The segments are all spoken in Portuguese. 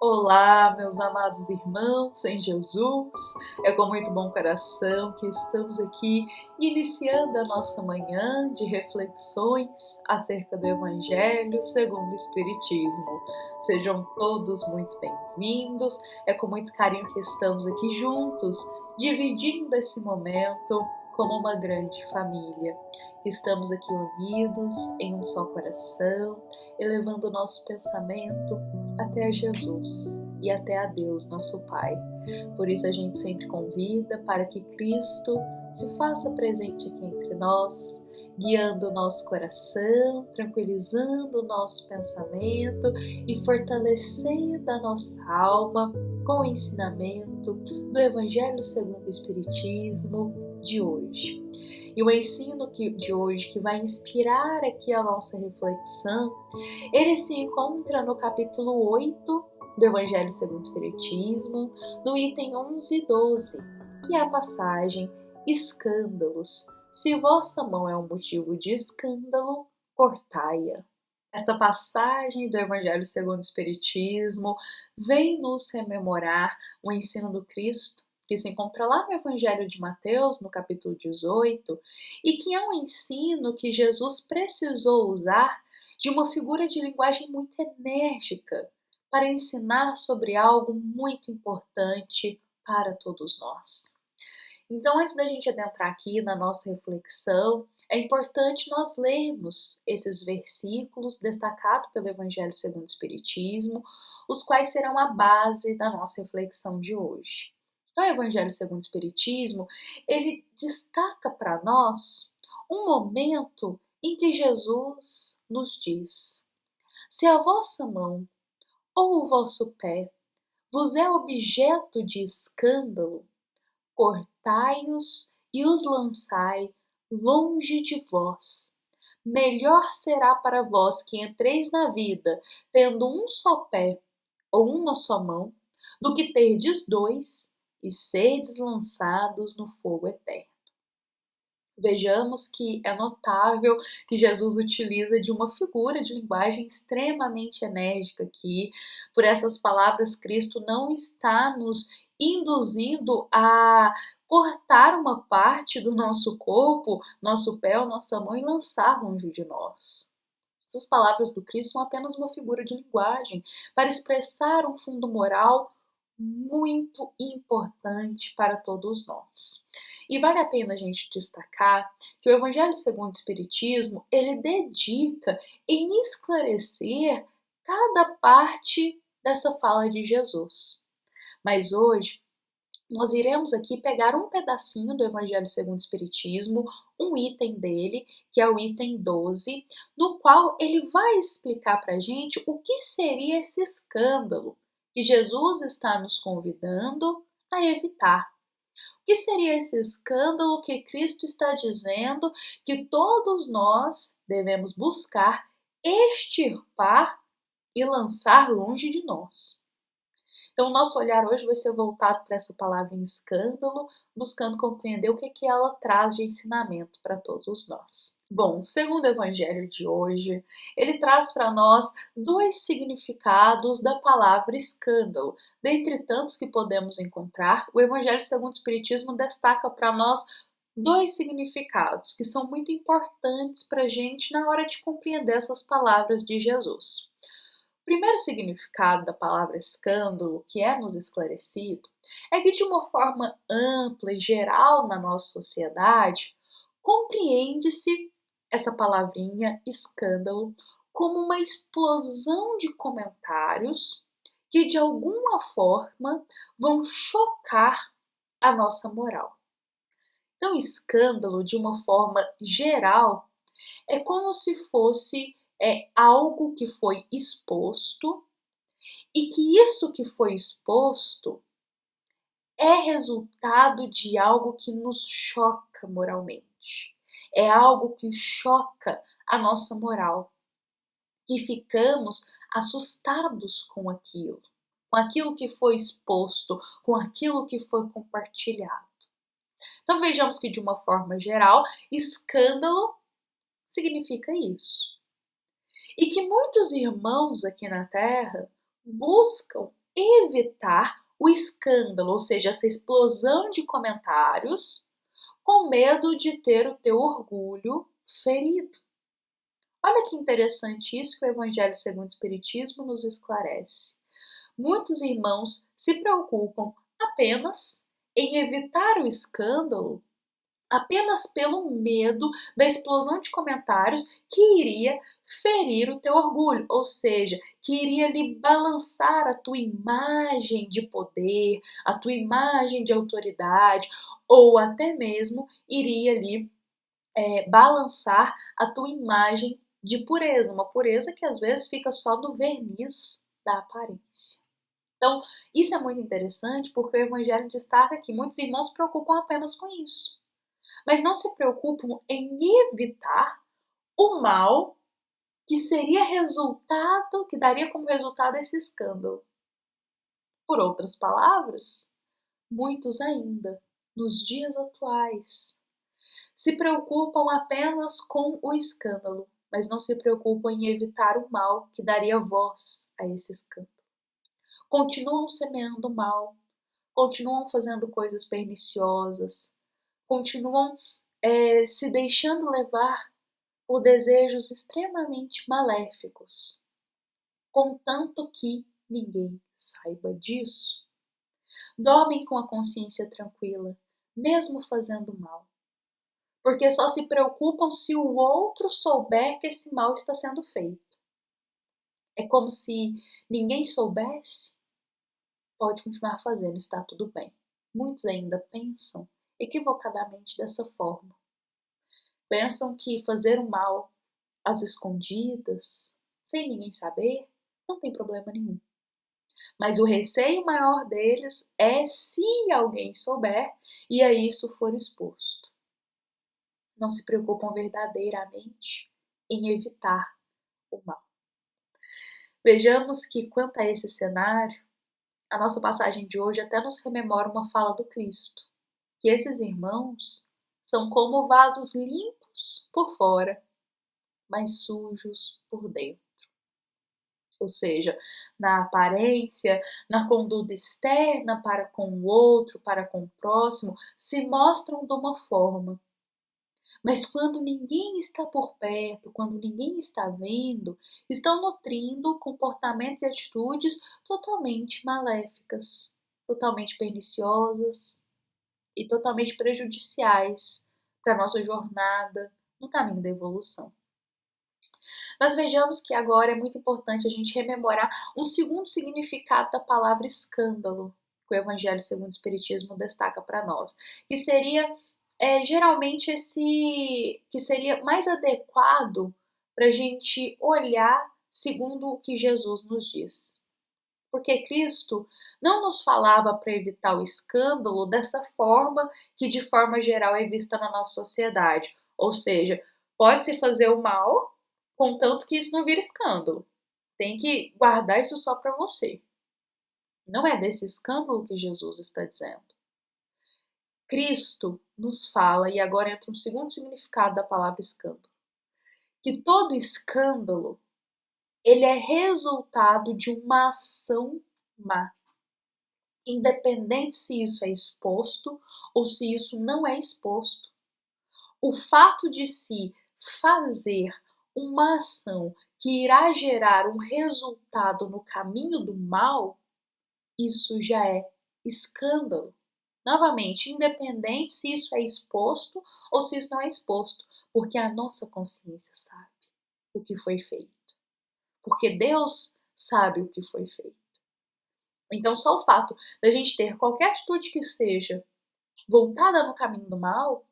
Olá, meus amados irmãos em Jesus. É com muito bom coração que estamos aqui iniciando a nossa manhã de reflexões acerca do Evangelho segundo o Espiritismo. Sejam todos muito bem-vindos. É com muito carinho que estamos aqui juntos, dividindo esse momento como uma grande família. Estamos aqui unidos em um só coração, elevando o nosso pensamento até a Jesus e até a Deus, nosso Pai. Por isso a gente sempre convida para que Cristo se faça presente aqui entre nós, guiando o nosso coração, tranquilizando o nosso pensamento e fortalecendo a nossa alma com o ensinamento do Evangelho segundo o Espiritismo de hoje. E o ensino de hoje que vai inspirar aqui a nossa reflexão, ele se encontra no capítulo 8 do Evangelho segundo o Espiritismo, no item 11 e 12, que é a passagem escândalos. Se vossa mão é um motivo de escândalo, cortai-a. Esta passagem do Evangelho segundo o Espiritismo vem nos rememorar o ensino do Cristo, que se encontra lá no Evangelho de Mateus, no capítulo 18, e que é um ensino que Jesus precisou usar de uma figura de linguagem muito enérgica para ensinar sobre algo muito importante para todos nós. Então, antes da gente adentrar aqui na nossa reflexão, é importante nós lermos esses versículos destacados pelo Evangelho segundo o Espiritismo, os quais serão a base da nossa reflexão de hoje. Então, o Evangelho segundo o Espiritismo, ele destaca para nós um momento em que Jesus nos diz: se a vossa mão ou o vosso pé vos é objeto de escândalo, cortai-os e os lançai longe de vós. Melhor será para vós que entreis na vida tendo um só pé ou uma só mão, do que terdes dois e serdes lançados no fogo eterno. Vejamos que é notável que Jesus utiliza de uma figura de linguagem extremamente enérgica aqui. Por essas palavras, Cristo não está nos induzindo a cortar uma parte do nosso corpo, nosso pé ou nossa mão e lançar longe de nós. Essas palavras do Cristo são apenas uma figura de linguagem para expressar um fundo moral muito importante para todos nós. E vale a pena a gente destacar que o Evangelho segundo o Espiritismo, ele dedica em esclarecer cada parte dessa fala de Jesus. Mas hoje nós iremos aqui pegar um pedacinho do Evangelho segundo o Espiritismo, um item dele, que é o item 12, no qual ele vai explicar para a gente o que seria esse escândalo que Jesus está nos convidando a evitar. O que seria esse escândalo que Cristo está dizendo que todos nós devemos buscar extirpar e lançar longe de nós? Então, o nosso olhar hoje vai ser voltado para essa palavra em escândalo, buscando compreender o que ela traz de ensinamento para todos nós. Bom, segundo o Evangelho de hoje, ele traz para nós dois significados da palavra escândalo. Dentre tantos que podemos encontrar, o Evangelho segundo o Espiritismo destaca para nós dois significados que são muito importantes para a gente na hora de compreender essas palavras de Jesus. O primeiro significado da palavra escândalo que é nos esclarecido é que, de uma forma ampla e geral na nossa sociedade, compreende-se essa palavrinha escândalo como uma explosão de comentários que, de alguma forma, vão chocar a nossa moral. Então, escândalo, de uma forma geral, é como se fosse algo que foi exposto e que isso que foi exposto é resultado de algo que nos choca moralmente. É algo que choca a nossa moral, que ficamos assustados com aquilo que foi exposto, com aquilo que foi compartilhado. Então vejamos que, de uma forma geral, escândalo significa isso. E que muitos irmãos aqui na Terra buscam evitar o escândalo, ou seja, essa explosão de comentários, com medo de ter o teu orgulho ferido. Olha que interessante isso que o Evangelho segundo o Espiritismo nos esclarece. Muitos irmãos se preocupam apenas em evitar o escândalo, apenas pelo medo da explosão de comentários que iria ferir o teu orgulho, ou seja, que iria lhe balançar a tua imagem de poder, a tua imagem de autoridade, ou até mesmo iria lhe balançar a tua imagem de pureza, uma pureza que às vezes fica só no verniz da aparência. Então, isso é muito interessante porque o Evangelho destaca que muitos irmãos se preocupam apenas com isso, mas não se preocupam em evitar o mal que seria resultado, que daria como resultado esse escândalo. Por outras palavras, muitos ainda, nos dias atuais, se preocupam apenas com o escândalo, mas não se preocupam em evitar o mal que daria voz a esse escândalo. Continuam semeando mal, continuam fazendo coisas perniciosas, continuam se deixando levar por desejos extremamente maléficos, contanto que ninguém saiba disso. Dormem com a consciência tranquila, mesmo fazendo mal, porque só se preocupam se o outro souber que esse mal está sendo feito. É como se ninguém soubesse, pode continuar fazendo, está tudo bem. Muitos ainda pensam equivocadamente dessa forma. Pensam que fazer o mal às escondidas, sem ninguém saber, não tem problema nenhum. Mas o receio maior deles é se alguém souber e a isso for exposto. Não se preocupam verdadeiramente em evitar o mal. Vejamos que, quanto a esse cenário, a nossa passagem de hoje até nos rememora uma fala do Cristo, que esses irmãos são como vasos limpos por fora, mas sujos por dentro. Ou seja, na aparência, na conduta externa para com o outro, para com o próximo, se mostram de uma forma. Mas quando ninguém está por perto, quando ninguém está vendo, estão nutrindo comportamentos e atitudes totalmente maléficas, totalmente perniciosas e totalmente prejudiciais para a nossa jornada no caminho da evolução. Nós vejamos que agora é muito importante a gente rememorar um segundo significado da palavra escândalo, que o Evangelho segundo o Espiritismo destaca para nós, que seria geralmente esse que seria mais adequado para a gente olhar segundo o que Jesus nos diz. Porque Cristo não nos falava para evitar o escândalo dessa forma que de forma geral é vista na nossa sociedade. Ou seja, pode-se fazer o mal, contanto que isso não vira escândalo. Tem que guardar isso só para você. Não é desse escândalo que Jesus está dizendo. Cristo nos fala, e agora entra um segundo significado da palavra escândalo, que todo escândalo ele é resultado de uma ação má. Independente se isso é exposto ou se isso não é exposto. O fato de se fazer uma ação que irá gerar um resultado no caminho do mal, isso já é escândalo. Novamente, independente se isso é exposto ou se isso não é exposto, porque a nossa consciência sabe o que foi feito. Porque Deus sabe o que foi feito. Então, só o fato da gente ter qualquer atitude que seja voltada no caminho do mal,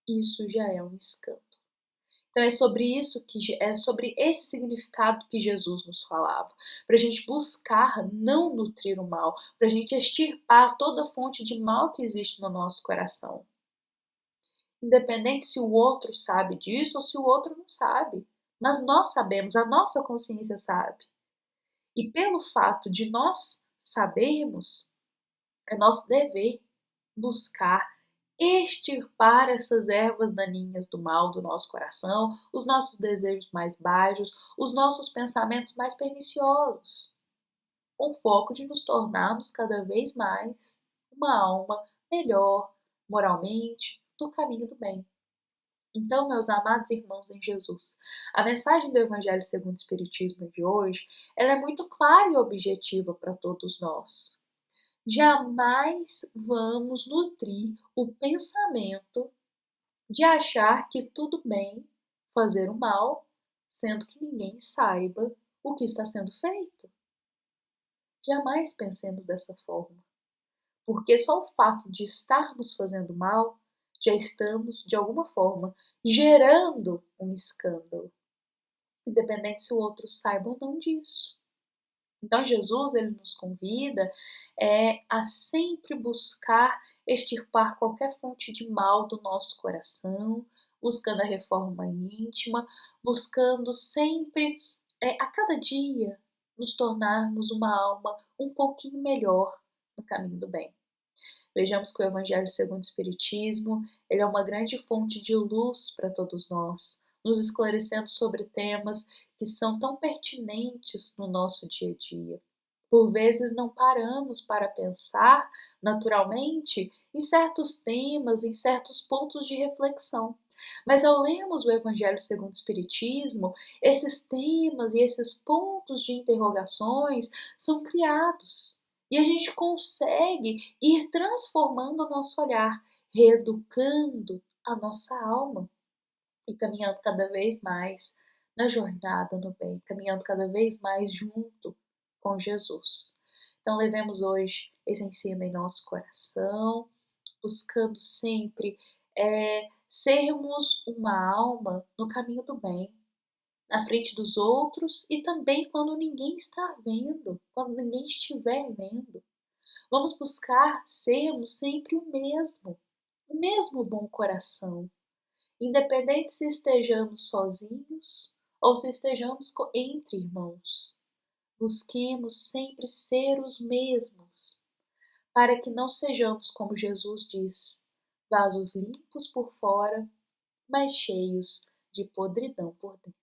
isso já é um escândalo. Então é sobre esse significado que Jesus nos falava, para a gente buscar não nutrir o mal, para a gente extirpar toda fonte de mal que existe no nosso coração. Independente se o outro sabe disso ou se o outro não sabe, mas nós sabemos, a nossa consciência sabe. E pelo fato de nós sabermos, é nosso dever buscar extirpar essas ervas daninhas do mal do nosso coração, os nossos desejos mais baixos, os nossos pensamentos mais perniciosos. com o foco de nos tornarmos cada vez mais uma alma melhor moralmente, no caminho do bem. Então, meus amados irmãos em Jesus, a mensagem do Evangelho segundo o Espiritismo de hoje, ela é muito clara e objetiva para todos nós. Jamais vamos nutrir o pensamento de achar que tudo bem fazer o mal, sendo que ninguém saiba o que está sendo feito. Jamais pensemos dessa forma, porque só o fato de estarmos fazendo mal, já estamos, de alguma forma, gerando um escândalo, independente se o outro saiba ou não disso. Então Jesus ele nos convida a sempre buscar extirpar qualquer fonte de mal do nosso coração, buscando a reforma íntima, buscando sempre, a cada dia, nos tornarmos uma alma um pouquinho melhor no caminho do bem. Vejamos que o Evangelho segundo o Espiritismo ele é uma grande fonte de luz para todos nós, nos esclarecendo sobre temas que são tão pertinentes no nosso dia a dia. Por vezes não paramos para pensar naturalmente em certos temas, em certos pontos de reflexão. Mas ao lermos o Evangelho segundo o Espiritismo, esses temas e esses pontos de interrogações são criados. E a gente consegue ir transformando o nosso olhar, reeducando a nossa alma e caminhando cada vez mais na jornada no bem, caminhando cada vez mais junto com Jesus. Então, levemos hoje esse ensino em nosso coração, buscando sempre sermos uma alma no caminho do bem, na frente dos outros e também quando ninguém está vendo, quando ninguém estiver vendo. Vamos buscar sermos sempre o mesmo bom coração, independente se estejamos sozinhos ou se estejamos entre irmãos. Busquemos sempre ser os mesmos, para que não sejamos, como Jesus diz, vasos limpos por fora, mas cheios de podridão por dentro.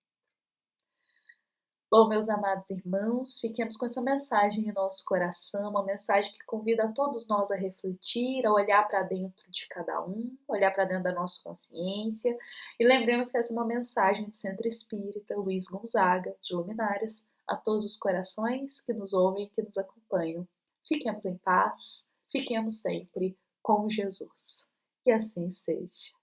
Bom, meus amados irmãos, fiquemos com essa mensagem em nosso coração, uma mensagem que convida a todos nós a refletir, a olhar para dentro de cada um, olhar para dentro da nossa consciência. E lembremos que essa é uma mensagem do Centro Espírita Luiz Gonzaga, de Luminárias, a todos os corações que nos ouvem e que nos acompanham. Fiquemos em paz, fiquemos sempre com Jesus. Que assim seja.